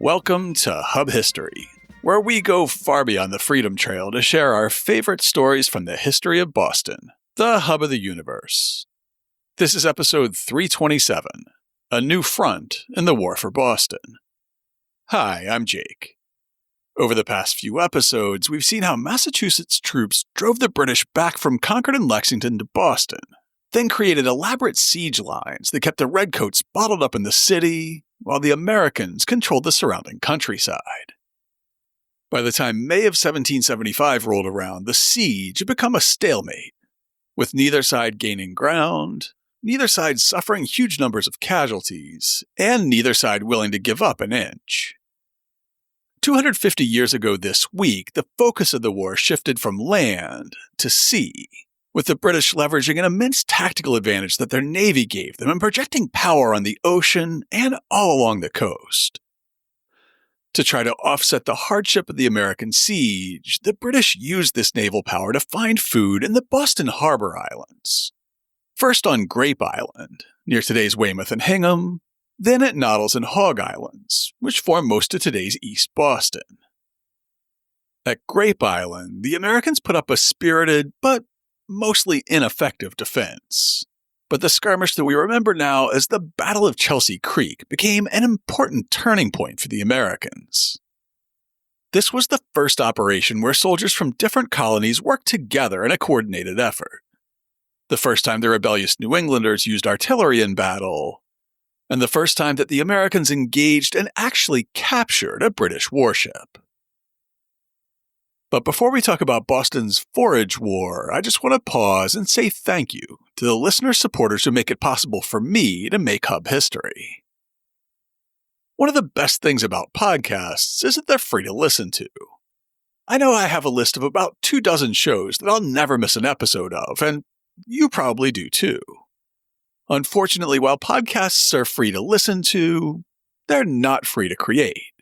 Welcome to Hub History, where we go far beyond the Freedom Trail to share our favorite stories from the history of Boston, the hub of the universe. This is episode 327, A New Front in the War for Boston. Hi, I'm Jake. Over the past few episodes, we've seen how Massachusetts troops drove the British back from Concord and Lexington to Boston, then created elaborate siege lines that kept the redcoats bottled up in the city, while the Americans controlled the surrounding countryside. By the time May of 1775 rolled around, the siege had become a stalemate, with neither side gaining ground, neither side suffering huge numbers of casualties, and neither side willing to give up an inch. 250 years ago this week, the focus of the war shifted from land to sea, with the British leveraging an immense tactical advantage that their navy gave them and projecting power on the ocean and all along the coast. To try to offset the hardship of the American siege, the British used this naval power to find food in the Boston Harbor Islands. First on Grape Island, near today's Weymouth and Hingham, then at Noddles and Hog Islands, which form most of today's East Boston. At Grape Island, the Americans put up a spirited but mostly ineffective defense. But the skirmish that we remember now as the Battle of Chelsea Creek became an important turning point for the Americans. This was the first operation where soldiers from different colonies worked together in a coordinated effort. The first time the rebellious New Englanders used artillery in battle, and the first time that the Americans engaged and actually captured a British warship. But before we talk about Boston's Forage War, I just want to pause and say thank you to the listener supporters who make it possible for me to make Hub History. One of the best things about podcasts is that they're free to listen to. I know I have a list of about 24 shows that I'll never miss an episode of, and you probably do too. Unfortunately, while podcasts are free to listen to, they're not free to create.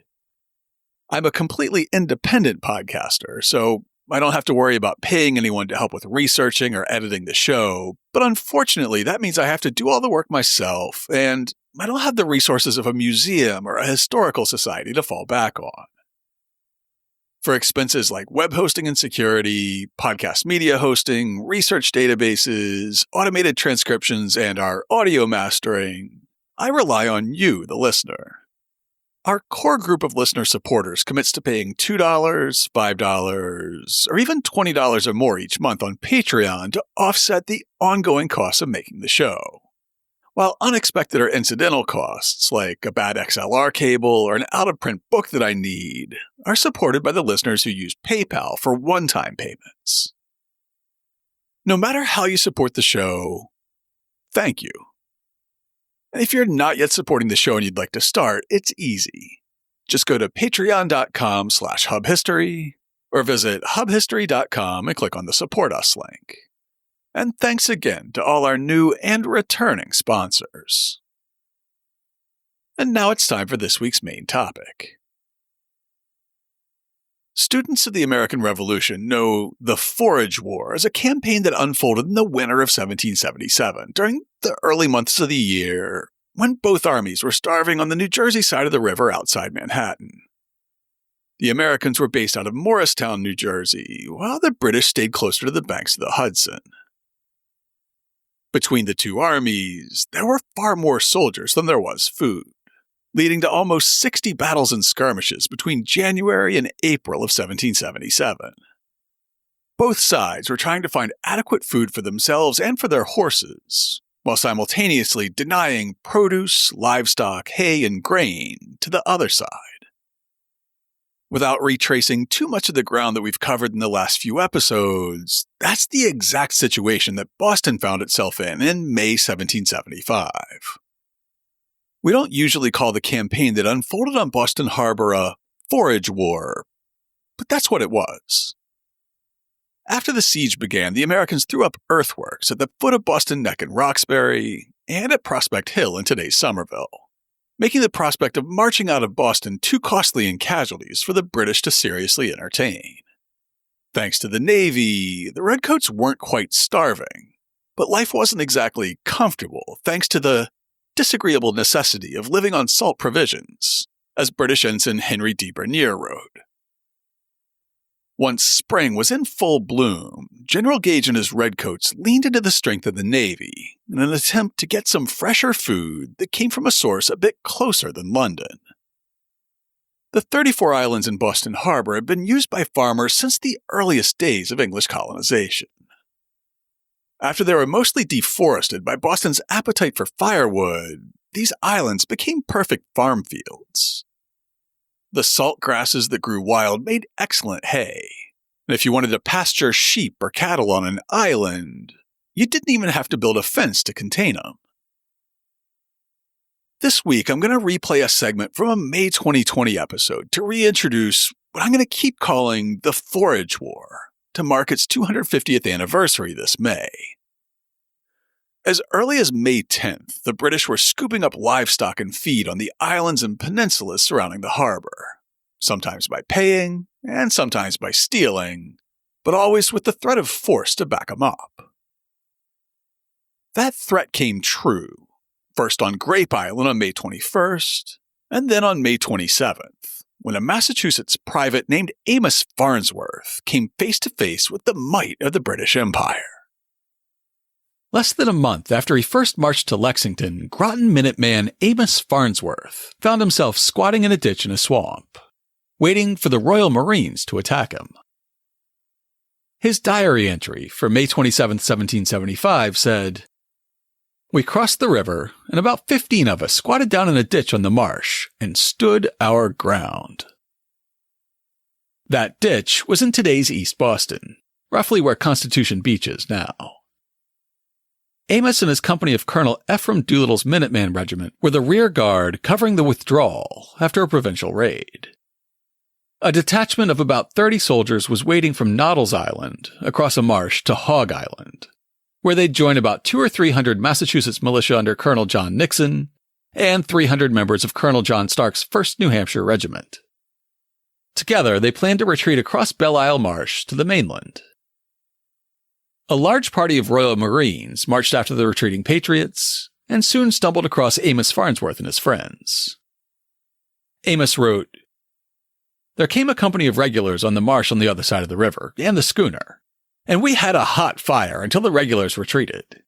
I'm a completely independent podcaster, so I don't have to worry about paying anyone to help with researching or editing the show, but unfortunately that means I have to do all the work myself, and I don't have the resources of a museum or a historical society to fall back on. For expenses like web hosting and security, podcast media hosting, research databases, automated transcriptions, and our audio mastering, I rely on you, the listener. Our core group of listener supporters commits to paying $2, $5, or even $20 or more each month on Patreon to offset the ongoing costs of making the show. While unexpected or incidental costs, like a bad XLR cable or an out-of-print book that I need, are supported by the listeners who use PayPal for one-time payments. No matter how you support the show, thank you. And if you're not yet supporting the show and you'd like to start, it's easy. Just go to patreon.com/hubhistory or visit hubhistory.com and click on the Support Us link. And thanks again to all our new and returning sponsors. And now it's time for this week's main topic. Students of the American Revolution know the Forage War as a campaign that unfolded in the winter of 1777, during the early months of the year when both armies were starving on the New Jersey side of the river outside Manhattan. The Americans were based out of Morristown, New Jersey, while the British stayed closer to the banks of the Hudson. Between the two armies, there were far more soldiers than there was food, leading to almost 60 battles and skirmishes between January and April of 1777. Both sides were trying to find adequate food for themselves and for their horses, while simultaneously denying produce, livestock, hay, and grain to the other side. Without retracing too much of the ground that we've covered in the last few episodes, that's the exact situation that Boston found itself in May 1775. We don't usually call the campaign that unfolded on Boston Harbor a Forage War, but that's what it was. After the siege began, the Americans threw up earthworks at the foot of Boston Neck in Roxbury and at Prospect Hill in today's Somerville, making the prospect of marching out of Boston too costly in casualties for the British to seriously entertain. Thanks to the Navy, the redcoats weren't quite starving, but life wasn't exactly comfortable thanks to the disagreeable necessity of living on salt provisions, as British ensign Henry de Bernier wrote. Once spring was in full bloom, General Gage and his redcoats leaned into the strength of the Navy in an attempt to get some fresher food that came from a source a bit closer than London. The 34 islands in Boston Harbor had been used by farmers since the earliest days of English colonization. After they were mostly deforested by Boston's appetite for firewood, these islands became perfect farm fields. The salt grasses that grew wild made excellent hay, and if you wanted to pasture sheep or cattle on an island, you didn't even have to build a fence to contain them. This week, I'm going to replay a segment from a May 2020 episode to reintroduce what I'm going to keep calling the Forage War to mark its 250th anniversary this May. As early as May 10th, the British were scooping up livestock and feed on the islands and peninsulas surrounding the harbor, sometimes by paying and sometimes by stealing, but always with the threat of force to back them up. That threat came true. First on Grape Island on May 21st, and then on May 27th, when a Massachusetts private named Amos Farnsworth came face to face with the might of the British Empire. Less than a month after he first marched to Lexington, Groton Minuteman Amos Farnsworth found himself squatting in a ditch in a swamp, waiting for the Royal Marines to attack him. His diary entry for May 27, 1775 said, "We crossed the river, and about 15 of us squatted down in a ditch on the marsh and stood our ground." That ditch was in today's East Boston, roughly where Constitution Beach is now. Amos and his company of Colonel Ephraim Doolittle's Minuteman Regiment were the rear guard covering the withdrawal after a provincial raid. A detachment of about 30 soldiers was waiting from Noddles Island across a marsh to Hog Island, where they'd join about 200 or 300 Massachusetts militia under Colonel John Nixon and 300 members of Colonel John Stark's 1st New Hampshire Regiment. Together, they planned to retreat across Belle Isle Marsh to the mainland. A large party of Royal Marines marched after the retreating Patriots and soon stumbled across Amos Farnsworth and his friends. Amos wrote, "There came a company of regulars on the marsh on the other side of the river, and the schooner, and we had a hot fire until the regulars retreated.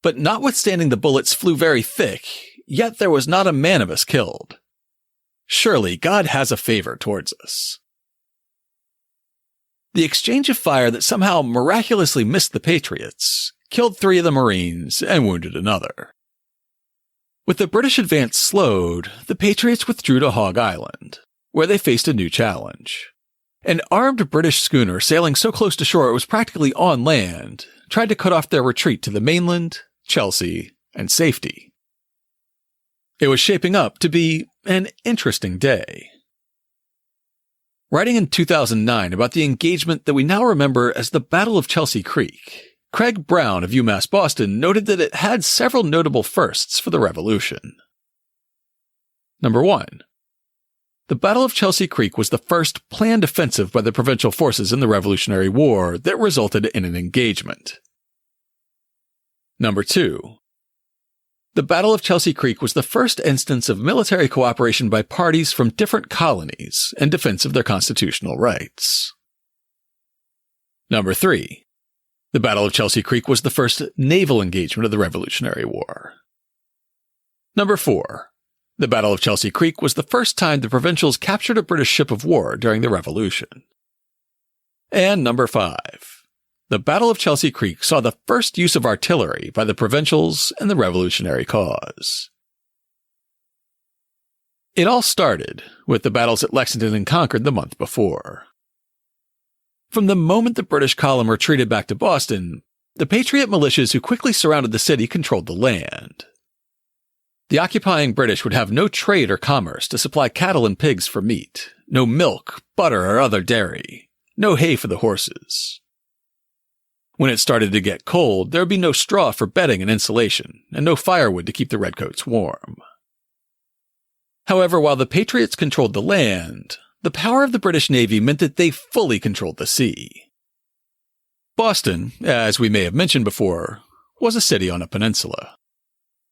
But notwithstanding the bullets flew very thick, yet there was not a man of us killed. Surely God has a favor towards us." The exchange of fire that somehow miraculously missed the Patriots killed 3 of the Marines and wounded another. With the British advance slowed, the Patriots withdrew to Hog Island, where they faced a new challenge. An armed British schooner sailing so close to shore it was practically on land tried to cut off their retreat to the mainland, Chelsea, and safety. It was shaping up to be an interesting day. Writing in 2009 about the engagement that we now remember as the Battle of Chelsea Creek, Craig Brown of UMass Boston noted that it had several notable firsts for the Revolution. Number 1. The Battle of Chelsea Creek was the first planned offensive by the provincial forces in the Revolutionary War that resulted in an engagement. Number 2. The Battle of Chelsea Creek was the first instance of military cooperation by parties from different colonies in defense of their constitutional rights. Number 3. The Battle of Chelsea Creek was the first naval engagement of the Revolutionary War. Number 4. The Battle of Chelsea Creek was the first time the provincials captured a British ship of war during the Revolution. And number 5. The Battle of Chelsea Creek saw the first use of artillery by the provincials in the revolutionary cause. It all started with the battles at Lexington and Concord the month before. From the moment the British column retreated back to Boston, the Patriot militias who quickly surrounded the city controlled the land. The occupying British would have no trade or commerce to supply cattle and pigs for meat, no milk, butter, or other dairy, no hay for the horses. When it started to get cold, there would be no straw for bedding and insulation, and no firewood to keep the redcoats warm. However, while the Patriots controlled the land, the power of the British Navy meant that they fully controlled the sea. Boston, as we may have mentioned before, was a city on a peninsula.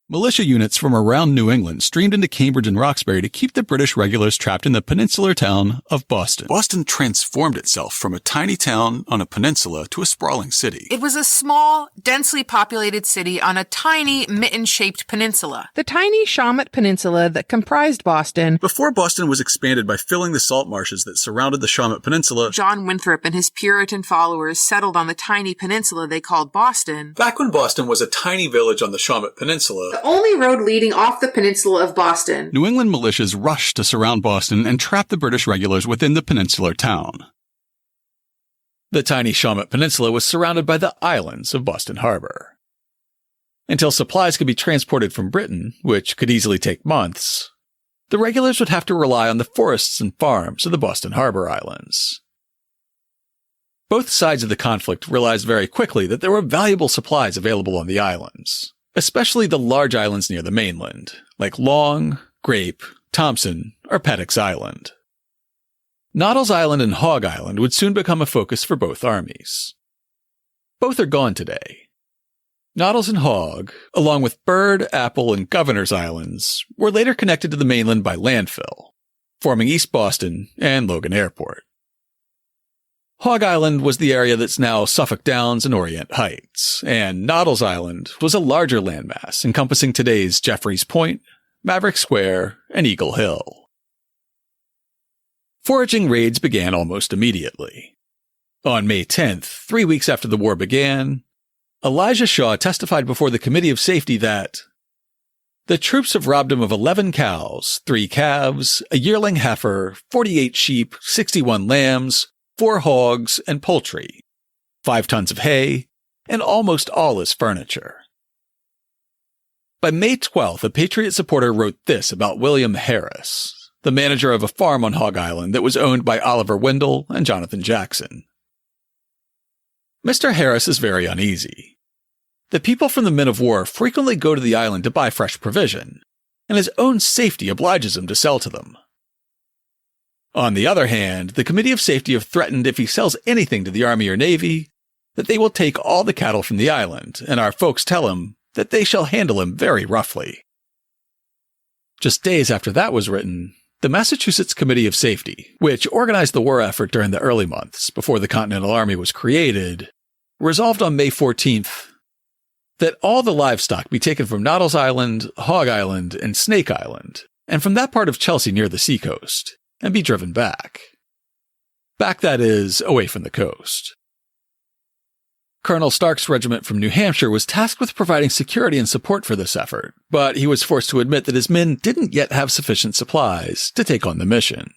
Militia units from around New England streamed into Cambridge and Roxbury to keep the British regulars trapped in the peninsular town of Boston. Boston transformed itself from a tiny town on a peninsula to a sprawling city. It was a small, densely populated city on a tiny, mitten-shaped peninsula. The tiny Shawmut Peninsula that comprised Boston. Before Boston was expanded by filling the salt marshes that surrounded the Shawmut Peninsula, John Winthrop and his Puritan followers settled on the tiny peninsula they called Boston. Back when Boston was a tiny village on the Shawmut Peninsula, The only road leading off the peninsula of Boston, New England militias rushed to surround Boston and trap the British regulars within the peninsular town. The tiny Shawmut Peninsula was surrounded by the islands of Boston Harbor. Until supplies could be transported from Britain, which could easily take months, the regulars would have to rely on the forests and farms of the Boston Harbor Islands. Both sides of the conflict realized very quickly that there were valuable supplies available on the islands, especially the large islands near the mainland, like Long, Grape, Thompson, or Paddock's Island. Noddles Island and Hog Island would soon become a focus for both armies. Both are gone today. Noddles and Hog, along with Bird, Apple, and Governor's Islands, were later connected to the mainland by landfill, forming East Boston and Logan Airport. Hog Island was the area that's now Suffolk Downs and Orient Heights, and Noddles Island was a larger landmass encompassing today's Jeffreys Point, Maverick Square, and Eagle Hill. Foraging raids began almost immediately. On May 10th, 3 weeks after the war began, Elijah Shaw testified before the Committee of Safety that the troops have robbed him of 11 cows, 3 calves, a yearling heifer, 48 sheep, 61 lambs, 4 hogs and poultry, 5 tons of hay, and almost all his furniture. By May 12th, a Patriot supporter wrote this about William Harris, the manager of a farm on Hog Island that was owned by Oliver Wendell and Jonathan Jackson. Mr. Harris is very uneasy. The people from the men of war frequently go to the island to buy fresh provision, and his own safety obliges him to sell to them. On the other hand, the Committee of Safety have threatened if he sells anything to the Army or Navy, that they will take all the cattle from the island, and our folks tell him that they shall handle him very roughly. Just days after that was written, the Massachusetts Committee of Safety, which organized the war effort during the early months before the Continental Army was created, resolved on May 14th that all the livestock be taken from Noddles Island, Hog Island, and Snake Island, and from that part of Chelsea near the seacoast, and be driven back. Back, that is, away from the coast. Colonel Stark's regiment from New Hampshire was tasked with providing security and support for this effort, but he was forced to admit that his men didn't yet have sufficient supplies to take on the mission.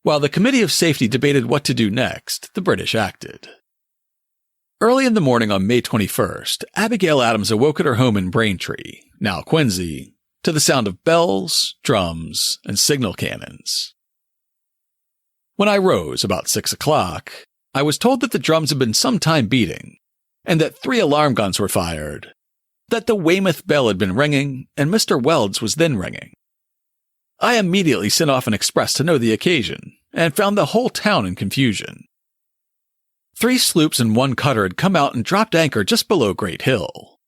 While the Committee of Safety debated what to do next, the British acted. Early in the morning on May 21st, Abigail Adams awoke at her home in Braintree, now Quincy, to the sound of bells, drums, and signal cannons. When I rose about 6 o'clock, I was told that the drums had been some time beating, and that 3 alarm guns were fired, that the Weymouth bell had been ringing, and Mr. Weld's was then ringing. I immediately sent off an express to know the occasion, and found the whole town in confusion. 3 sloops and 1 cutter had come out and dropped anchor just below Great Hill.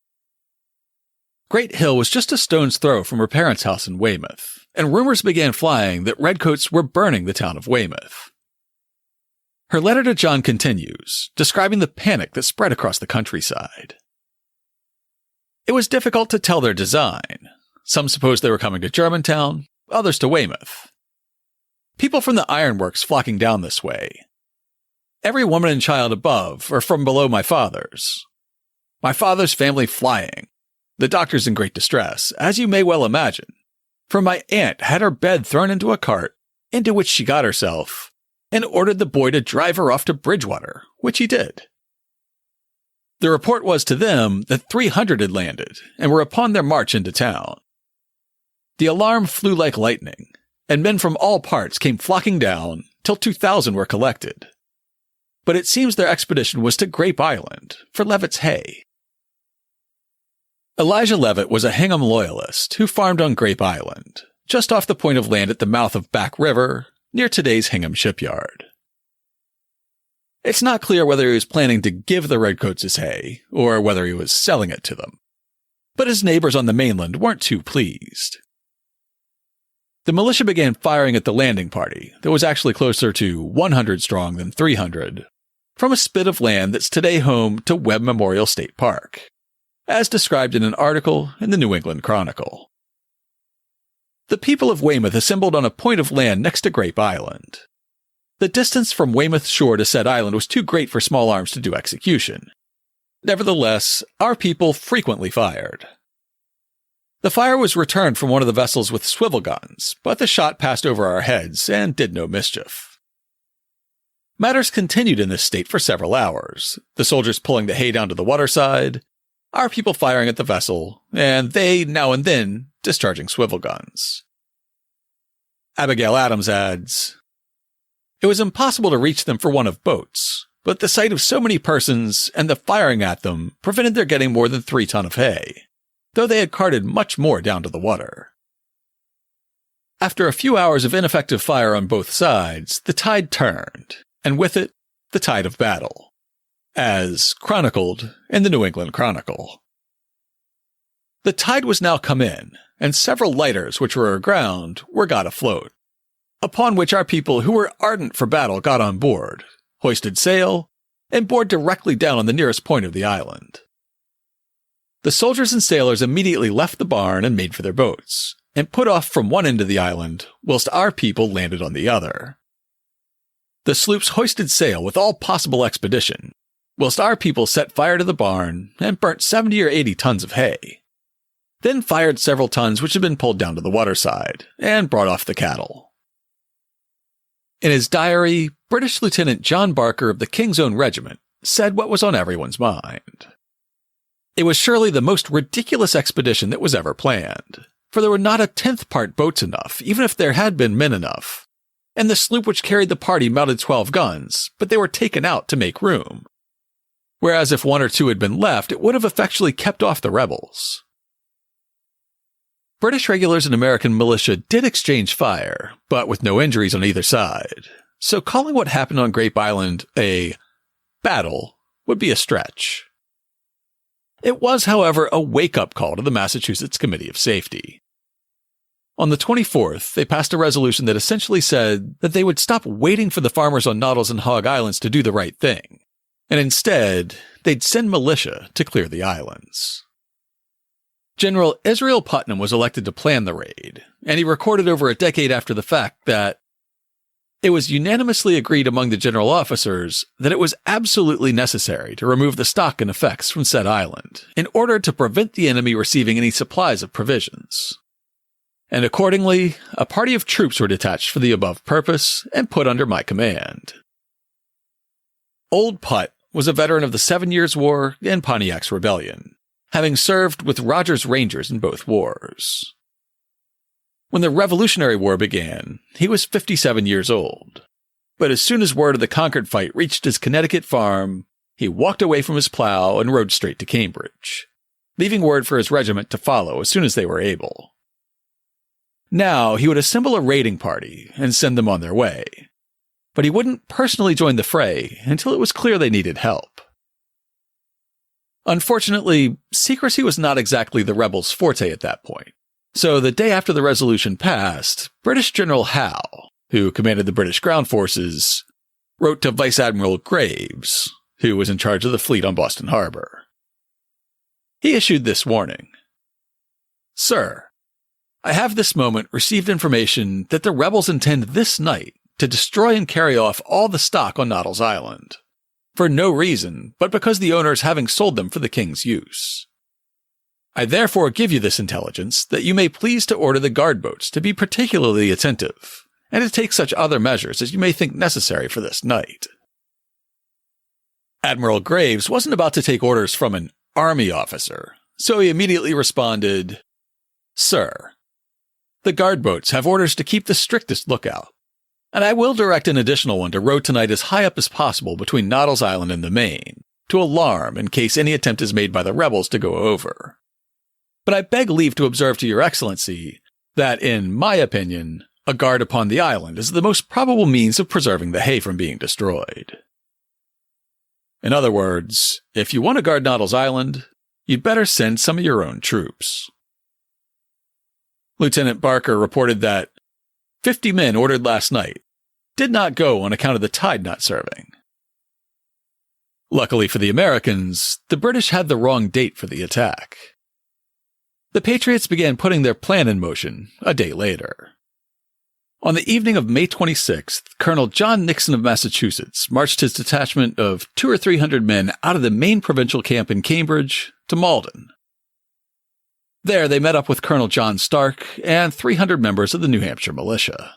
Great Hill was just a stone's throw from her parents' house in Weymouth, and rumors began flying that redcoats were burning the town of Weymouth. Her letter to John continues, describing the panic that spread across the countryside. It was difficult to tell their design. Some supposed they were coming to Germantown, others to Weymouth. People from the ironworks flocking down this way. Every woman and child above or from below my father's. My father's family flying. The doctors in great distress, as you may well imagine, for my aunt had her bed thrown into a cart, into which she got herself, and ordered the boy to drive her off to Bridgewater, which he did. The report was to them that 300 had landed and were upon their march into town. The alarm flew like lightning, and men from all parts came flocking down till 2,000 were collected. But it seems their expedition was to Grape Island for Levitt's hay. Elijah Levitt was a Hingham loyalist who farmed on Grape Island, just off the point of land at the mouth of Back River, near today's Hingham shipyard. It's not clear whether he was planning to give the redcoats his hay, or whether he was selling it to them. but his neighbors on the mainland weren't too pleased. The militia began firing at the landing party that was actually closer to 100 strong than 300, from a spit of land that's today home to Webb Memorial State Park, as described in an article in the New England Chronicle. The people of Weymouth assembled on a point of land next to Grape Island. The distance from Weymouth shore to said island was too great for small arms to do execution. Nevertheless, our people frequently fired. The fire was returned from one of the vessels with swivel guns, but the shot passed over our heads and did no mischief. Matters continued in this state for several hours, the soldiers pulling the hay down to the waterside, our people firing at the vessel, and they, now and then, discharging swivel guns. Abigail Adams adds, "It was impossible to reach them for want of boats, but the sight of so many persons and the firing at them prevented their getting more than 3 tons of hay, though they had carted much more down to the water." After a few hours of ineffective fire on both sides, the tide turned, and with it, the tide of battle, as chronicled in the New England Chronicle. The tide was now come in, and several lighters which were aground were got afloat, upon which our people who were ardent for battle got on board, hoisted sail, and bore directly down on the nearest point of the island. The soldiers and sailors immediately left the barn and made for their boats, and put off from one end of the island, whilst our people landed on the other. The sloops hoisted sail with all possible expedition, whilst our people set fire to the barn and burnt 70 or 80 tons of hay, then fired several tons which had been pulled down to the waterside, and brought off the cattle. In his diary, British Lieutenant John Barker of the King's Own Regiment said what was on everyone's mind. It was surely the most ridiculous expedition that was ever planned, for there were not a 10th part boats enough, even if there had been men enough, and the sloop which carried the party mounted 12 guns, but they were taken out to make room. Whereas if 1 or 2 had been left, it would have effectually kept off the rebels. British regulars and American militia did exchange fire, but with no injuries on either side, so calling what happened on Grape Island a battle would be a stretch. It was, however, a wake-up call to the Massachusetts Committee of Safety. On the 24th, they passed a resolution that essentially said that they would stop waiting for the farmers on Noddles and Hog Islands to do the right thing, and instead, they'd send militia to clear the islands. General Israel Putnam was elected to plan the raid, and he recorded over a decade after the fact that it was unanimously agreed among the general officers that it was absolutely necessary to remove the stock and effects from said island in order to prevent the enemy receiving any supplies of provisions. And accordingly, a party of troops were detached for the above purpose and put under my command. Old Putt was a veteran of the 7 Years' War and Pontiac's Rebellion, having served with Rogers Rangers in both wars. When the Revolutionary War began, he was 57 years old, but as soon as word of the Concord fight reached his Connecticut farm, he walked away from his plow and rode straight to Cambridge, leaving word for his regiment to follow as soon as they were able. Now he would assemble a raiding party and send them on their way, but he wouldn't personally join the fray until it was clear they needed help. Unfortunately, secrecy was not exactly the rebels' forte at that point. So the day after the resolution passed, British General Howe, who commanded the British ground forces, wrote to Vice Admiral Graves, who was in charge of the fleet on Boston Harbor. He issued this warning: "Sir, I have this moment received information that the rebels intend this night to destroy and carry off all the stock on Noddles Island, for no reason but because the owners having sold them for the king's use. I therefore give you this intelligence that you may please to order the guard boats to be particularly attentive, and to take such other measures as you may think necessary for this night." Admiral Graves wasn't about to take orders from an army officer, so he immediately responded, "Sir, the guard boats have orders to keep the strictest lookout, and I will direct an additional one to row tonight as high up as possible between Noddles Island and the Main, to alarm in case any attempt is made by the rebels to go over. But I beg leave to observe to your excellency that, in my opinion, a guard upon the island is the most probable means of preserving the hay from being destroyed. In other words, if you want to guard Noddles Island, you'd better send some of your own troops. Lieutenant Barker reported that 50 men ordered last night did not go on account of the tide not serving. Luckily for the Americans, the British had the wrong date for the attack. The Patriots began putting their plan in motion a day later. On the evening of May 26th, Colonel John Nixon of Massachusetts marched his detachment of 200 or 300 men out of the main provincial camp in Cambridge to Malden. There they met up with Colonel John Stark and 300 members of the New Hampshire militia.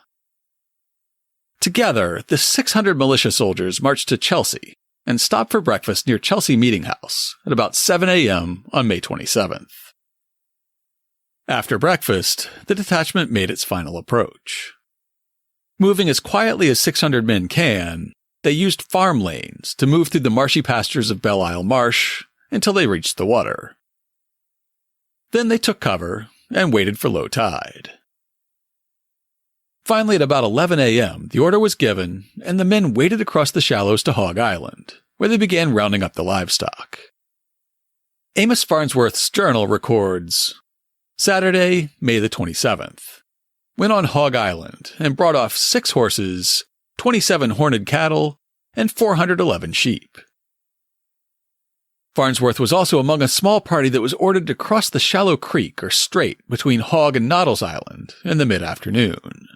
Together, the 600 militia soldiers marched to Chelsea and stopped for breakfast near Chelsea Meeting House at about 7 a.m. on May 27th. After breakfast, the detachment made its final approach. Moving as quietly as 600 men can, they used farm lanes to move through the marshy pastures of Belle Isle Marsh until they reached the water. Then they took cover and waited for low tide. Finally, at about 11 a.m., the order was given, and the men waded across the shallows to Hog Island, where they began rounding up the livestock. Amos Farnsworth's journal records, Saturday, May the 27th. Went on Hog Island and brought off 6 horses, 27 horned cattle, and 411 sheep. Farnsworth was also among a small party that was ordered to cross the shallow creek or strait between Hog and Noddles Island in the mid-afternoon.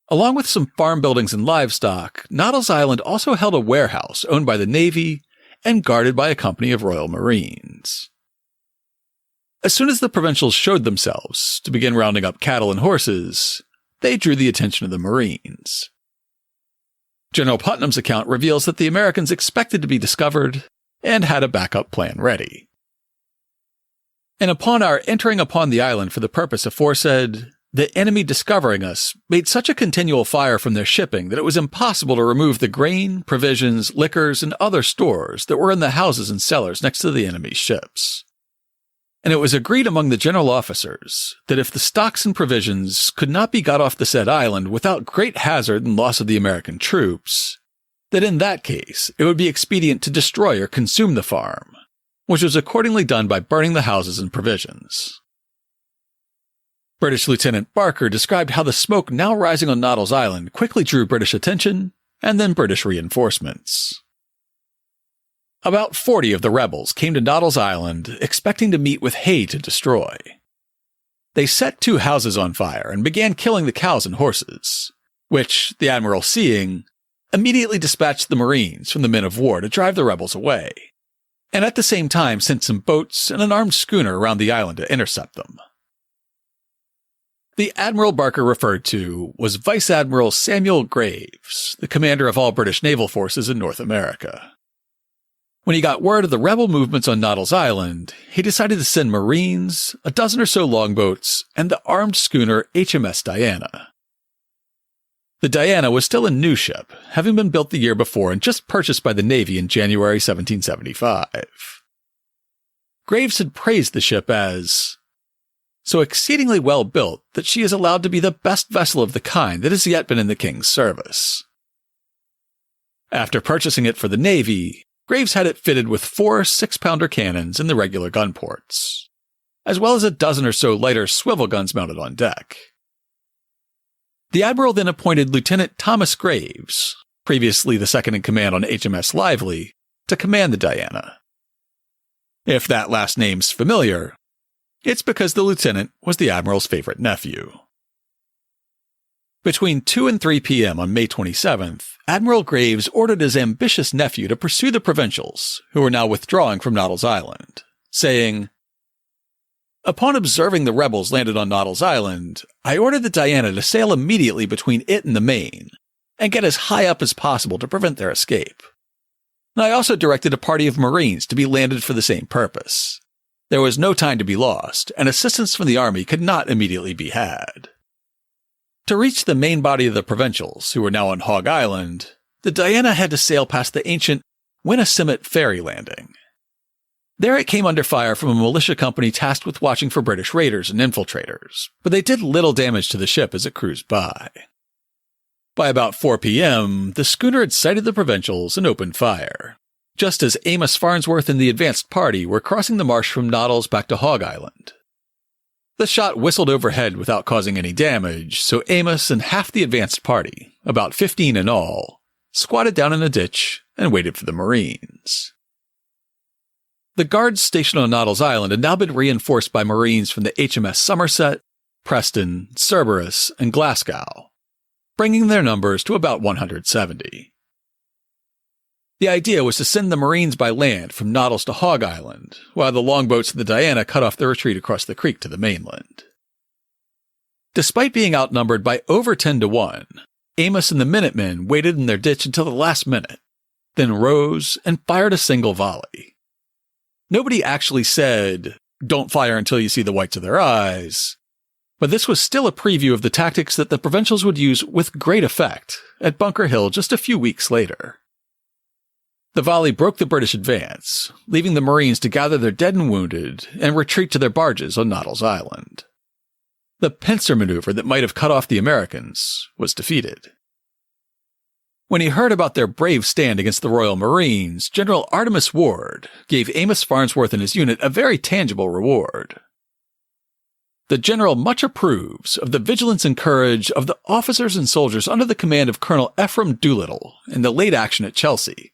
Along with some farm buildings and livestock, Noddles Island also held a warehouse owned by the Navy and guarded by a company of Royal Marines. As soon as the provincials showed themselves to begin rounding up cattle and horses, they drew the attention of the Marines. General Putnam's account reveals that the Americans expected to be discovered and had a backup plan ready. And upon our entering upon the island for the purpose aforesaid, the enemy discovering us made such a continual fire from their shipping that it was impossible to remove the grain, provisions, liquors, and other stores that were in the houses and cellars next to the enemy's ships. And it was agreed among the general officers that if the stocks and provisions could not be got off the said island without great hazard and loss of the American troops, that in that case it would be expedient to destroy or consume the farm, which was accordingly done by burning the houses and provisions. British Lieutenant Barker described how the smoke now rising on Noddles Island quickly drew British attention and then British reinforcements. About 40 of the rebels came to Noddles Island expecting to meet with hay to destroy. They set 2 houses on fire and began killing the cows and horses, which, the admiral seeing, immediately dispatched the Marines from the men of war to drive the rebels away, and at the same time sent some boats and an armed schooner around the island to intercept them. The Admiral Barker referred to was Vice Admiral Samuel Graves, the commander of all British naval forces in North America. When he got word of the rebel movements on Noddles Island, he decided to send Marines, a dozen or so longboats, and the armed schooner HMS Diana. The Diana was still a new ship, having been built the year before and just purchased by the Navy in January 1775. Graves had praised the ship as so exceedingly well built that she is allowed to be the best vessel of the kind that has yet been in the King's service. After purchasing it for the Navy, Graves had it fitted with 4 6-pounder cannons in the regular gun ports, as well as a dozen or so lighter swivel guns mounted on deck. The Admiral then appointed Lieutenant Thomas Graves, previously the second-in-command on HMS Lively, to command the Diana. If that last name's familiar, it's because the lieutenant was the Admiral's favorite nephew. Between 2 and 3 p.m. on May 27th, Admiral Graves ordered his ambitious nephew to pursue the provincials, who were now withdrawing from Noddles Island, saying, "Upon observing the rebels landed on Noddles Island, I ordered the Diana to sail immediately between it and the main, and get as high up as possible to prevent their escape. And I also directed a party of Marines to be landed for the same purpose. There was no time to be lost, and assistance from the army could not immediately be had. To reach the main body of the provincials, who were now on Hog Island, the Diana had to sail past the ancient Winnesimmett ferry landing. There it came under fire from a militia company tasked with watching for British raiders and infiltrators, but they did little damage to the ship as it cruised by. By about 4 p.m., the schooner had sighted the provincials and opened fire, just as Amos Farnsworth and the advanced party were crossing the marsh from Noddles back to Hog Island. The shot whistled overhead without causing any damage, so Amos and half the advanced party, about 15 in all, squatted down in a ditch and waited for the Marines. The guards stationed on Noddles Island had now been reinforced by Marines from the HMS Somerset, Preston, Cerberus, and Glasgow, bringing their numbers to about 170. The idea was to send the Marines by land from Noddles to Hog Island, while the longboats of the Diana cut off the retreat across the creek to the mainland. Despite being outnumbered by over 10 to 1, Amos and the Minutemen waited in their ditch until the last minute, then rose and fired a single volley. Nobody actually said, "Don't fire until you see the whites of their eyes," but this was still a preview of the tactics that the Provincials would use with great effect at Bunker Hill just a few weeks later. The volley broke the British advance, leaving the Marines to gather their dead and wounded and retreat to their barges on Noddles Island. The pincer maneuver that might have cut off the Americans was defeated. When he heard about their brave stand against the Royal Marines, General Artemus Ward gave Amos Farnsworth and his unit a very tangible reward. The general much approves of the vigilance and courage of the officers and soldiers under the command of Colonel Ephraim Doolittle in the late action at Chelsea,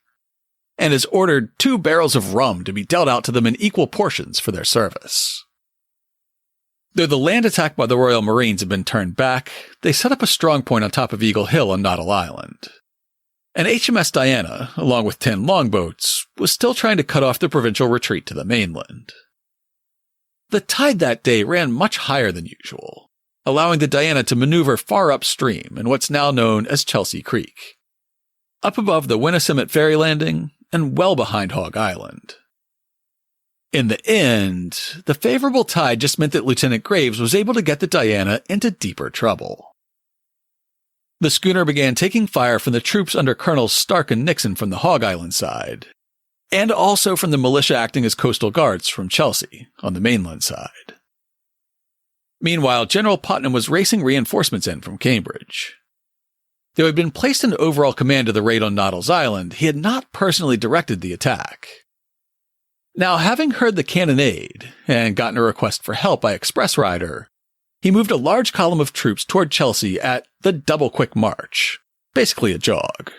and has ordered 2 barrels of rum to be dealt out to them in equal portions for their service. Though the land attack by the Royal Marines had been turned back, they set up a strong point on top of Eagle Hill on Noddle Island. And HMS Diana, along with 10 longboats, was still trying to cut off the provincial retreat to the mainland. The tide that day ran much higher than usual, allowing the Diana to maneuver far upstream in what's now known as Chelsea Creek, up above the Winnisumet ferry landing and well behind Hog Island. In the end, the favorable tide just meant that Lieutenant Graves was able to get the Diana into deeper trouble. The schooner began taking fire from the troops under Colonels Stark and Nixon from the Hog Island side, and also from the militia acting as coastal guards from Chelsea on the mainland side. Meanwhile, General Putnam was racing reinforcements in from Cambridge. Though he had been placed in overall command of the raid on Noddles Island, he had not personally directed the attack. Now, having heard the cannonade and gotten a request for help by express rider, he moved a large column of troops toward Chelsea at the double quick march, basically a jog.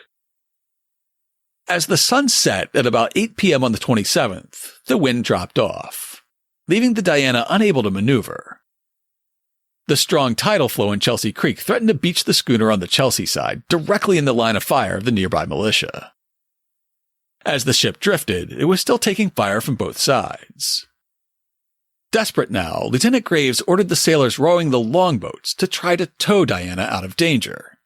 As the sun set at about 8 p.m. on the 27th, the wind dropped off, leaving the Diana unable to maneuver. The strong tidal flow in Chelsea Creek threatened to beach the schooner on the Chelsea side, directly in the line of fire of the nearby militia. As the ship drifted, it was still taking fire from both sides. Desperate now, Lieutenant Graves ordered the sailors rowing the longboats to try to tow Diana out of danger.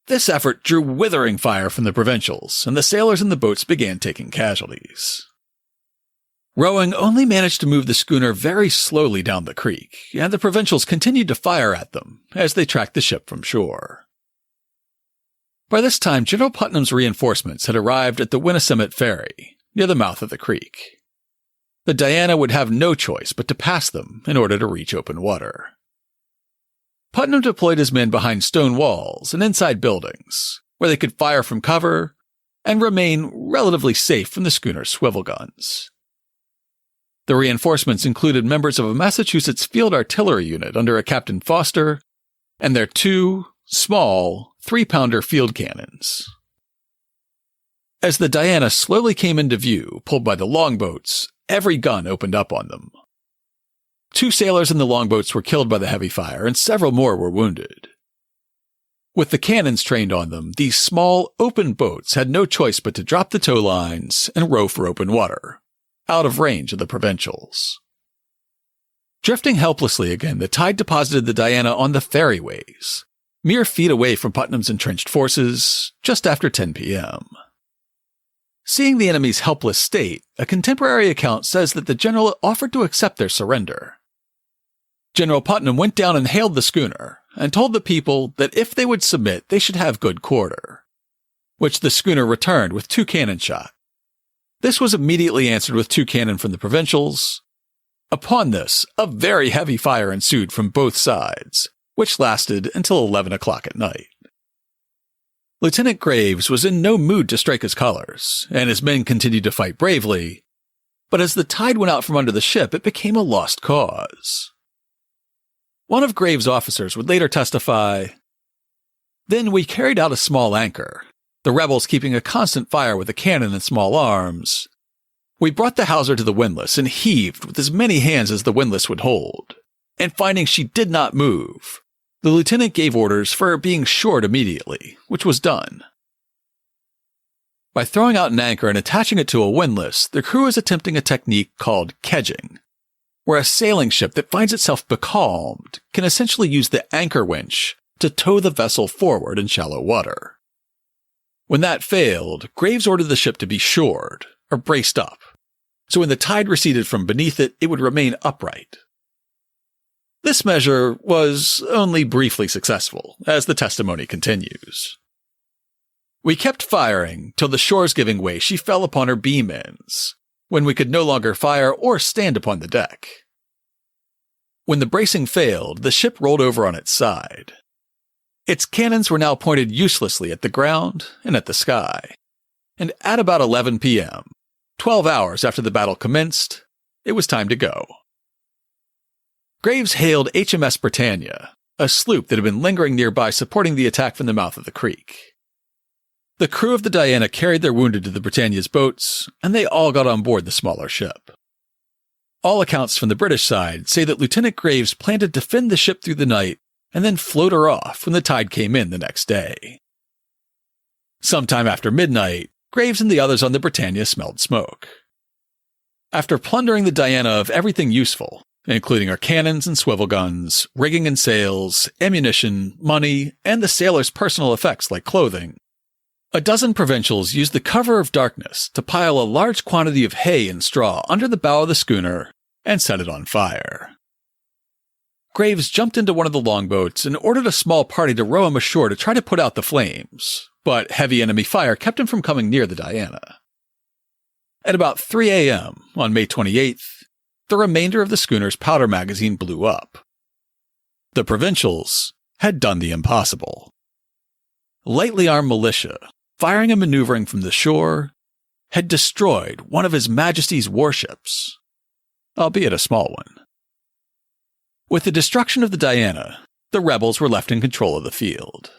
This effort drew withering fire from the Provincials, and the sailors in the boats began taking casualties. Rowing only managed to move the schooner very slowly down the creek, and the Provincials continued to fire at them as they tracked the ship from shore. By this time, General Putnam's reinforcements had arrived at the Winnisumet ferry, near the mouth of the creek. The Diana would have no choice but to pass them in order to reach open water. Putnam deployed his men behind stone walls and inside buildings, where they could fire from cover and remain relatively safe from the schooner's swivel guns. The reinforcements included members of a Massachusetts field artillery unit under a Captain Foster and their 2 small 3-pounder field cannons. As the Diana slowly came into view, pulled by the longboats, every gun opened up on them. 2 sailors in the longboats were killed by the heavy fire, and several more were wounded. With the cannons trained on them, these small, open boats had no choice but to drop the tow lines and row for open water, out of range of the Provincials. Drifting helplessly again, the tide deposited the Diana on the ferryways, mere feet away from Putnam's entrenched forces, just after 10 p.m. Seeing the enemy's helpless state, a contemporary account says that the general offered to accept their surrender. General Putnam went down and hailed the schooner, and told the people that if they would submit, they should have good quarter, which the schooner returned with 2 cannon shot. This was immediately answered with 2 cannon from the Provincials. Upon this, a very heavy fire ensued from both sides, which lasted until 11 o'clock at night. Lieutenant Graves was in no mood to strike his colors, and his men continued to fight bravely, but as the tide went out from under the ship, it became a lost cause. One of Graves' officers would later testify, "Then we carried out a small anchor, the rebels keeping a constant fire with a cannon and small arms. We brought the hawser to the windlass and heaved with as many hands as the windlass would hold, and finding she did not move, the lieutenant gave orders for her being shored immediately, which was done." By throwing out an anchor and attaching it to a windlass, the crew is attempting a technique called kedging, where a sailing ship that finds itself becalmed can essentially use the anchor winch to tow the vessel forward in shallow water. When that failed, Graves ordered the ship to be shored, or braced up, so when the tide receded from beneath it, it would remain upright. This measure was only briefly successful, as the testimony continues. "We kept firing till the shores giving way she fell upon her beam ends, when we could no longer fire or stand upon the deck. When the bracing failed, the ship rolled over on its side. Its cannons were now pointed uselessly at the ground and at the sky, and at about 11 p.m., 12 hours after the battle commenced, it was time to go." Graves hailed HMS Britannia, a sloop that had been lingering nearby supporting the attack from the mouth of the creek. The crew of the Diana carried their wounded to the Britannia's boats, and they all got on board the smaller ship. All accounts from the British side say that Lieutenant Graves planned to defend the ship through the night and then float her off when the tide came in the next day. Sometime after midnight, Graves and the others on the Britannia smelled smoke. After plundering the Diana of everything useful, including her cannons and swivel guns, rigging and sails, ammunition, money, and the sailors' personal effects like clothing, a dozen provincials used the cover of darkness to pile a large quantity of hay and straw under the bow of the schooner and set it on fire. Graves jumped into one of the longboats and ordered a small party to row him ashore to try to put out the flames, but heavy enemy fire kept him from coming near the Diana. At about 3 a.m. on May 28th, the remainder of the schooner's powder magazine blew up. The provincials had done the impossible. Lightly armed militia, firing and maneuvering from the shore, had destroyed one of His Majesty's warships, albeit a small one. With the destruction of the Diana, the rebels were left in control of the field.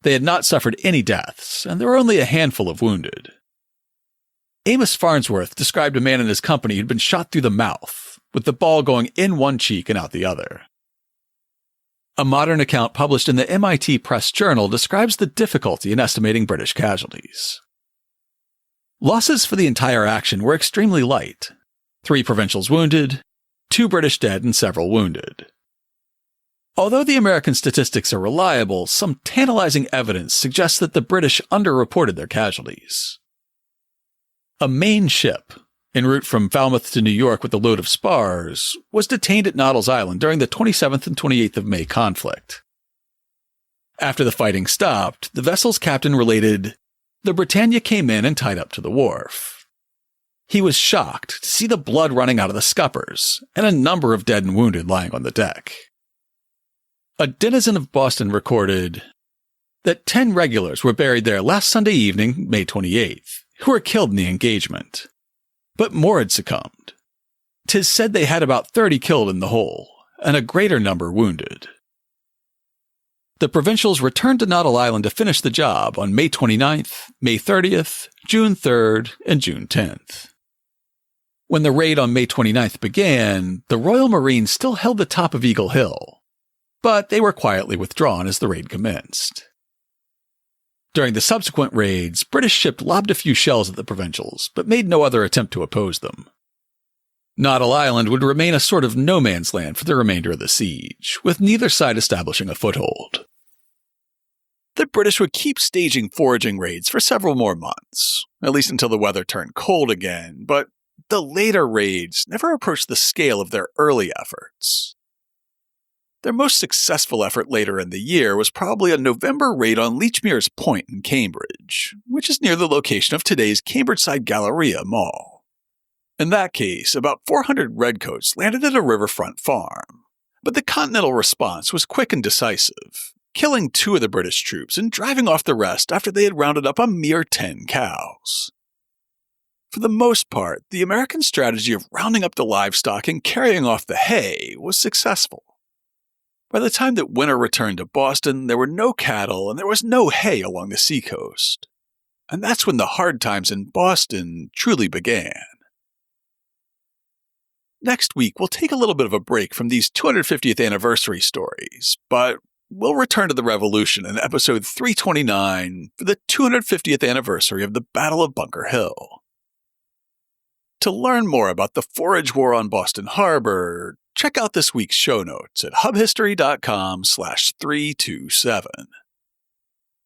They had not suffered any deaths, and there were only a handful of wounded. Amos Farnsworth described a man in his company who'd been shot through the mouth, with the ball going in one cheek and out the other. A modern account published in the MIT Press Journal describes the difficulty in estimating British casualties. Losses for the entire action were extremely light: 3 provincials wounded, 2 British dead, and several wounded. Although the American statistics are reliable, some tantalizing evidence suggests that the British underreported their casualties. A Maine ship, en route from Falmouth to New York with a load of spars, was detained at Noddles Island during the 27th and 28th of May conflict. After the fighting stopped, the vessel's captain related, "The Britannia came in and tied up to the wharf. He was shocked to see the blood running out of the scuppers and a number of dead and wounded lying on the deck." A denizen of Boston recorded that 10 regulars were buried there last Sunday evening, May 28th, who were killed in the engagement. But more had succumbed. 'Tis said they had about 30 killed in the whole, and a greater number wounded. The provincials returned to Noddle Island to finish the job on May 29th, May 30th, June 3rd, and June 10th. When the raid on May 29th began, the Royal Marines still held the top of Eagle Hill, but they were quietly withdrawn as the raid commenced. During the subsequent raids, British ships lobbed a few shells at the provincials, but made no other attempt to oppose them. Noddle Island would remain a sort of no-man's land for the remainder of the siege, with neither side establishing a foothold. The British would keep staging foraging raids for several more months, at least until the weather turned cold again, but the later raids never approached the scale of their early efforts. Their most successful effort later in the year was probably a November raid on Leechmere's Point in Cambridge, which is near the location of today's Cambridgeside Galleria Mall. In that case, about 400 redcoats landed at a riverfront farm, but the Continental response was quick and decisive, killing 2 of the British troops and driving off the rest after they had rounded up a mere 10 cows. For the most part, the American strategy of rounding up the livestock and carrying off the hay was successful. By the time that winter returned to Boston, there were no cattle and there was no hay along the seacoast. And that's when the hard times in Boston truly began. Next week, we'll take a little bit of a break from these 250th anniversary stories, but we'll return to the Revolution in episode 329 for the 250th anniversary of the Battle of Bunker Hill. To learn more about the Forage War on Boston Harbor, check out this week's show notes at hubhistory.com/327.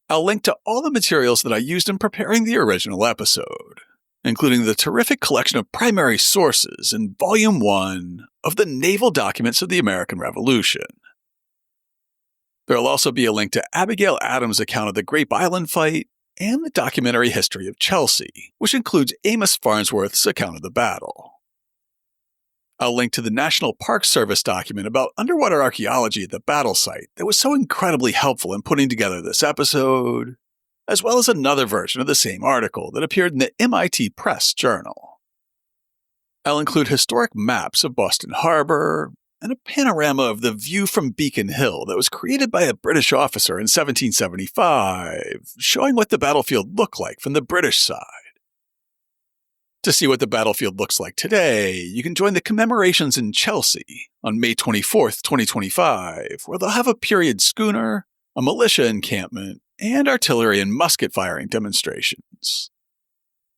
I'll link to all the materials that I used in preparing the original episode, including the terrific collection of primary sources in Volume 1 of the Naval Documents of the American Revolution. There'll also be a link to Abigail Adams' account of the Grape Island fight and the documentary history of Chelsea, which includes Amos Farnsworth's account of the battle. I'll link to the National Park Service document about underwater archaeology at the battle site that was so incredibly helpful in putting together this episode, as well as another version of the same article that appeared in the MIT Press Journal. I'll include historic maps of Boston Harbor and a panorama of the view from Beacon Hill that was created by a British officer in 1775, showing what the battlefield looked like from the British side. To see what the battlefield looks like today, you can join the commemorations in Chelsea on May 24th, 2025, where they'll have a period schooner, a militia encampment, and artillery and musket firing demonstrations.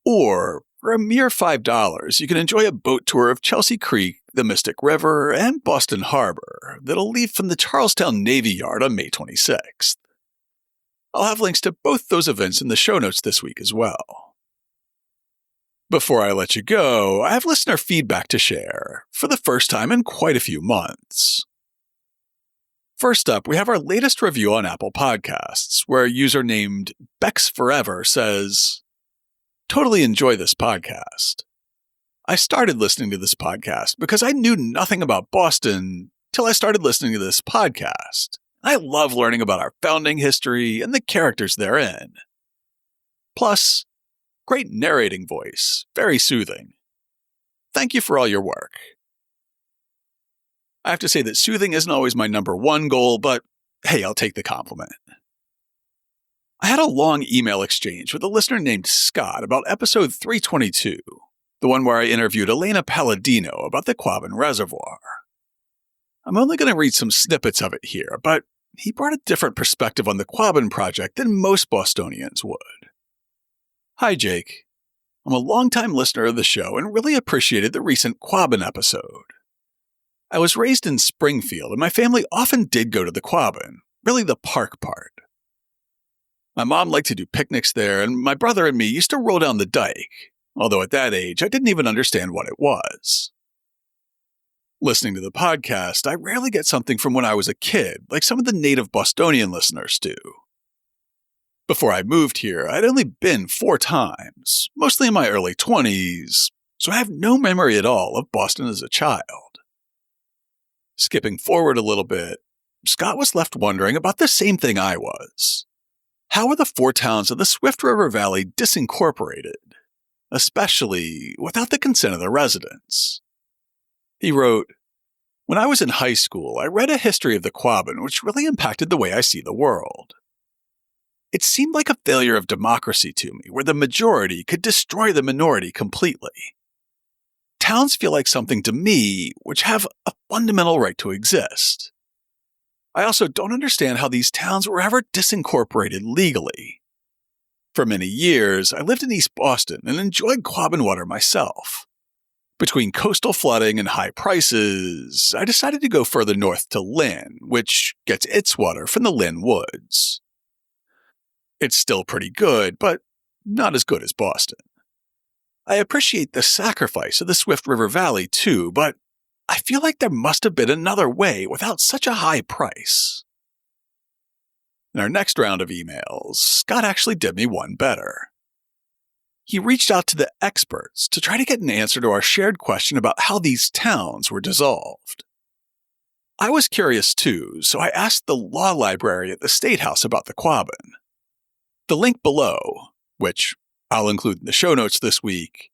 Or, for a mere $5, you can enjoy a boat tour of Chelsea Creek, the Mystic River, and Boston Harbor that'll leave from the Charlestown Navy Yard on May 26th. I'll have links to both those events in the show notes this week as well. Before I let you go, I have listener feedback to share, for the first time in quite a few months. First up, we have our latest review on Apple Podcasts, where a user named Bex Forever says, "Totally enjoy this podcast. I started listening to this podcast because I knew nothing about Boston till I started listening to this podcast. I love learning about our founding history and the characters therein. Plus, great narrating voice, very soothing. Thank you for all your work." I have to say that soothing isn't always my number one goal, but hey, I'll take the compliment. I had a long email exchange with a listener named Scott about episode 322, the one where I interviewed Elena Palladino about the Quabbin Reservoir. I'm only going to read some snippets of it here, but he brought a different perspective on the Quabbin project than most Bostonians would. Hi, Jake. I'm a longtime listener of the show and really appreciated the recent Quabbin episode. I was raised in Springfield, and my family often did go to the Quabbin, really the park part. My mom liked to do picnics there, and my brother and me used to roll down the dike, although at that age I didn't even understand what it was. Listening to the podcast, I rarely get something from when I was a kid, like some of the native Bostonian listeners do. Before I moved here, I'd only been 4 times, mostly in my early 20s, so I have no memory at all of Boston as a child. Skipping forward a little bit, Scott was left wondering about the same thing I was. How are the 4 towns of the Swift River Valley disincorporated, especially without the consent of the residents? He wrote, "When I was in high school, I read a history of the Quabbin which really impacted the way I see the world. It seemed like a failure of democracy to me, where the majority could destroy the minority completely. Towns feel like something to me which have a fundamental right to exist. I also don't understand how these towns were ever disincorporated legally. For many years, I lived in East Boston and enjoyed Quabbin water myself. Between coastal flooding and high prices, I decided to go further north to Lynn, which gets its water from the Lynn Woods. It's still pretty good, but not as good as Boston. I appreciate the sacrifice of the Swift River Valley too, but I feel like there must have been another way without such a high price." In our next round of emails, Scott actually did me one better. He reached out to the experts to try to get an answer to our shared question about how these towns were dissolved. I was curious too, so I asked the law library at the State House about the Quabbin. The link below, which I'll include in the show notes this week,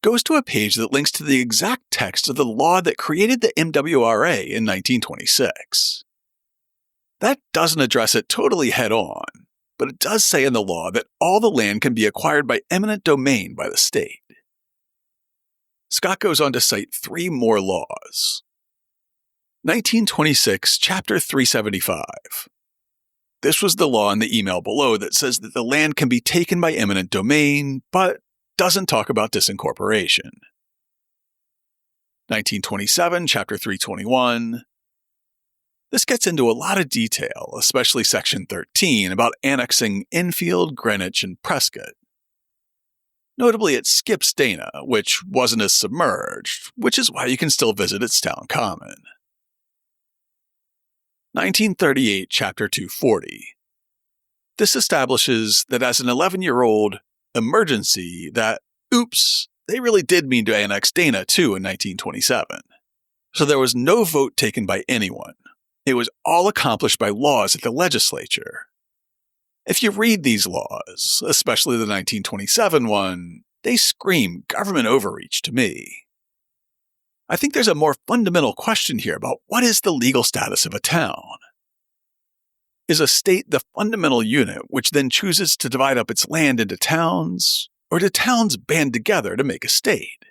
goes to a page that links to the exact text of the law that created the MWRA in 1926. That doesn't address it totally head-on, but it does say in the law that all the land can be acquired by eminent domain by the state. Scott goes on to cite 3 more laws. 1926, Chapter 375. This was the law in the email below that says that the land can be taken by eminent domain, but doesn't talk about disincorporation. 1927, Chapter 321. This gets into a lot of detail, especially Section 13, about annexing Enfield, Greenwich, and Prescott. Notably, it skips Dana, which wasn't as submerged, which is why you can still visit its town common. 1938, Chapter 240. This establishes that as an 11-year-old emergency that, oops, they really did mean to annex Dana too in 1927. So there was no vote taken by anyone. It was all accomplished by laws at the legislature. If you read these laws, especially the 1927 one, they scream government overreach to me. I think there's a more fundamental question here about what is the legal status of a town. Is a state the fundamental unit which then chooses to divide up its land into towns, or do towns band together to make a state?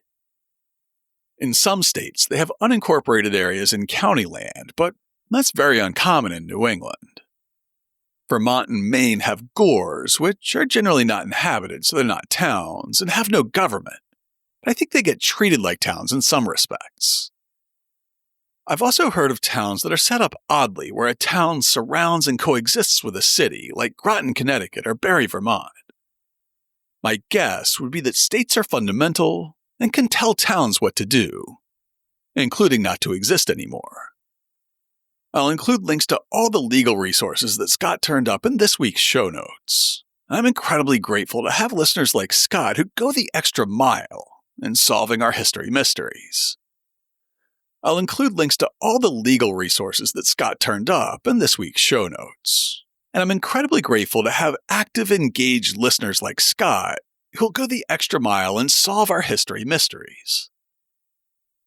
In some states, they have unincorporated areas in county land, but that's very uncommon in New England. Vermont and Maine have gores, which are generally not inhabited, so they're not towns, and have no government. But I think they get treated like towns in some respects. I've also heard of towns that are set up oddly, where a town surrounds and coexists with a city, like Groton, Connecticut, or Barre, Vermont. My guess would be that states are fundamental and can tell towns what to do, including not to exist anymore. I'll include links to all the legal resources that Scott turned up in this week's show notes. I'm incredibly grateful to have listeners like Scott who go the extra mile in solving our history mysteries. I'll include links to all the legal resources that Scott turned up in this week's show notes. And I'm incredibly grateful to have active, engaged listeners like Scott who'll go the extra mile and solve our history mysteries.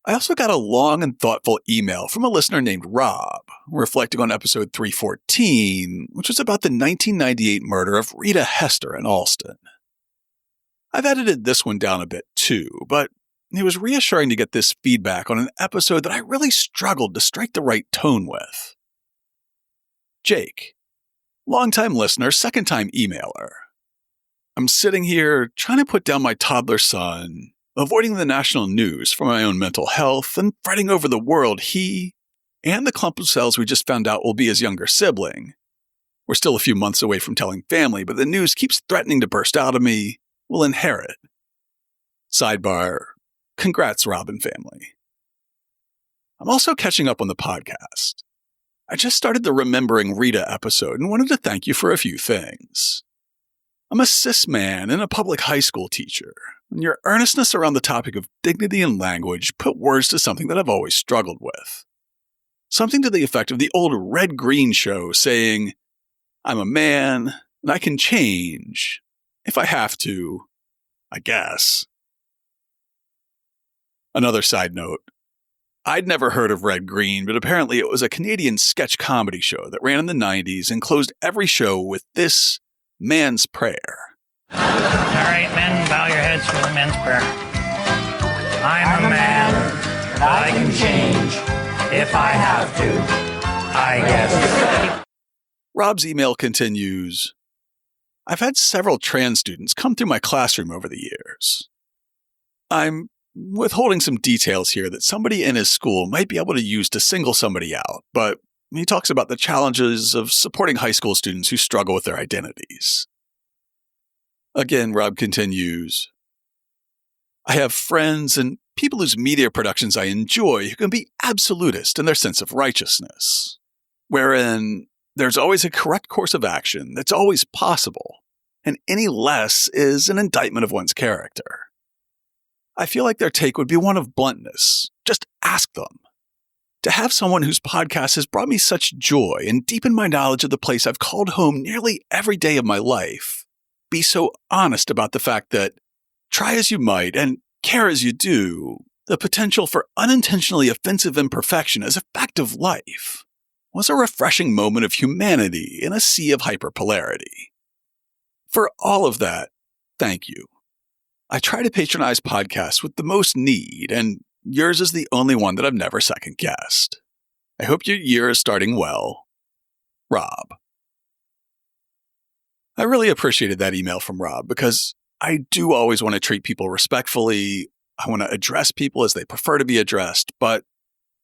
I also got a long and thoughtful email from a listener named Rob, reflecting on episode 314, which was about the 1998 murder of Rita Hester in Alston. I've edited this one down a bit too, but it was reassuring to get this feedback on an episode that I really struggled to strike the right tone with. Jake, longtime listener, second-time emailer. I'm sitting here trying to put down my toddler son, avoiding the national news for my own mental health, and fretting over the world he and the clump of cells we just found out will be his younger sibling. We're still a few months away from telling family, but the news keeps threatening to burst out of me, will inherit. Sidebar, congrats, Robin family. I'm also catching up on the podcast. I just started the Remembering Rita episode and wanted to thank you for a few things. I'm a cis man and a public high school teacher, and your earnestness around the topic of dignity and language put words to something that I've always struggled with. Something to the effect of the old Red Green show saying, I'm a man, and I can change, if I have to, I guess. Another side note. I'd never heard of Red Green, but apparently it was a Canadian sketch comedy show that ran in the 90s and closed every show with this man's prayer. All right, men, bow your heads for the men's prayer. I'm a man, and I can change if I have to, I guess. Rob's email continues, I've had several trans students come through my classroom over the years. I'm withholding some details here that somebody in his school might be able to use to single somebody out, but he talks about the challenges of supporting high school students who struggle with their identities. Again, Rob continues, I have friends and people whose media productions I enjoy who can be absolutist in their sense of righteousness, wherein there's always a correct course of action that's always possible, and any less is an indictment of one's character. I feel like their take would be one of bluntness. Just ask them. To have someone whose podcast has brought me such joy and deepened my knowledge of the place I've called home nearly every day of my life be so honest about the fact that, try as you might and care as you do, the potential for unintentionally offensive imperfection as a fact of life was a refreshing moment of humanity in a sea of hyperpolarity. For all of that, thank you. I try to patronize podcasts with the most need, and yours is the only one that I've never second-guessed. I hope your year is starting well. Rob. I really appreciated that email from Rob because I do always want to treat people respectfully. I want to address people as they prefer to be addressed, but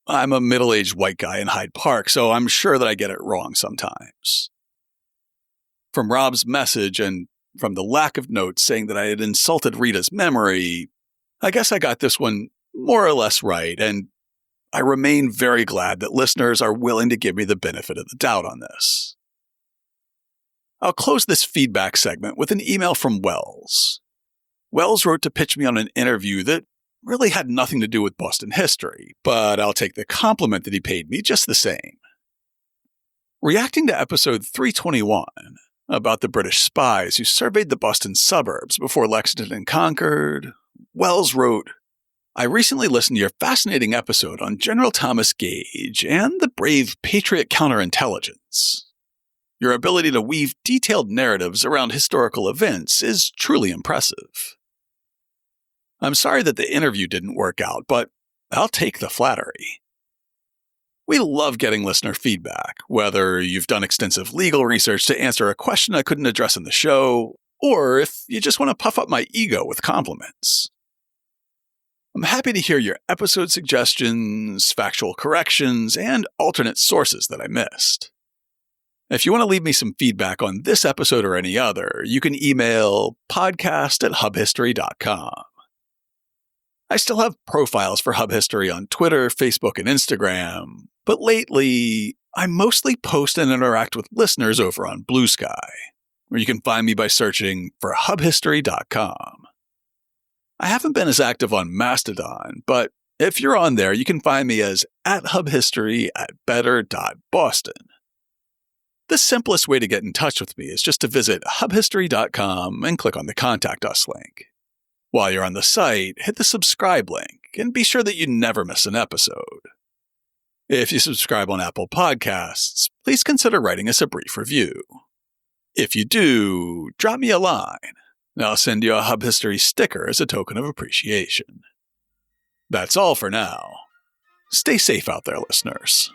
I'm a middle-aged white guy in Hyde Park, so I'm sure that I get it wrong sometimes. From Rob's message and from the lack of notes saying that I had insulted Rita's memory, I guess I got this one more or less right, and I remain very glad that listeners are willing to give me the benefit of the doubt on this. I'll close this feedback segment with an email from Wells. Wells wrote to pitch me on an interview that really had nothing to do with Boston history, but I'll take the compliment that he paid me just the same. Reacting to episode 321 about the British spies who surveyed the Boston suburbs before Lexington and Concord, Wells wrote, I recently listened to your fascinating episode on General Thomas Gage and the brave Patriot counterintelligence. Your ability to weave detailed narratives around historical events is truly impressive. I'm sorry that the interview didn't work out, but I'll take the flattery. We love getting listener feedback, whether you've done extensive legal research to answer a question I couldn't address in the show, or if you just want to puff up my ego with compliments. I'm happy to hear your episode suggestions, factual corrections, and alternate sources that I missed. If you want to leave me some feedback on this episode or any other, you can email podcast@hubhistory.com. I still have profiles for Hub History on Twitter, Facebook, and Instagram, but lately, I mostly post and interact with listeners over on Blue Sky, where you can find me by searching for hubhistory.com. I haven't been as active on Mastodon, but if you're on there, you can find me as @hubhistory@better.boston. The simplest way to get in touch with me is just to visit hubhistory.com and click on the Contact Us link. While you're on the site, hit the subscribe link and be sure that you never miss an episode. If you subscribe on Apple Podcasts, please consider writing us a brief review. If you do, drop me a line, and I'll send you a Hub History sticker as a token of appreciation. That's all for now. Stay safe out there, listeners.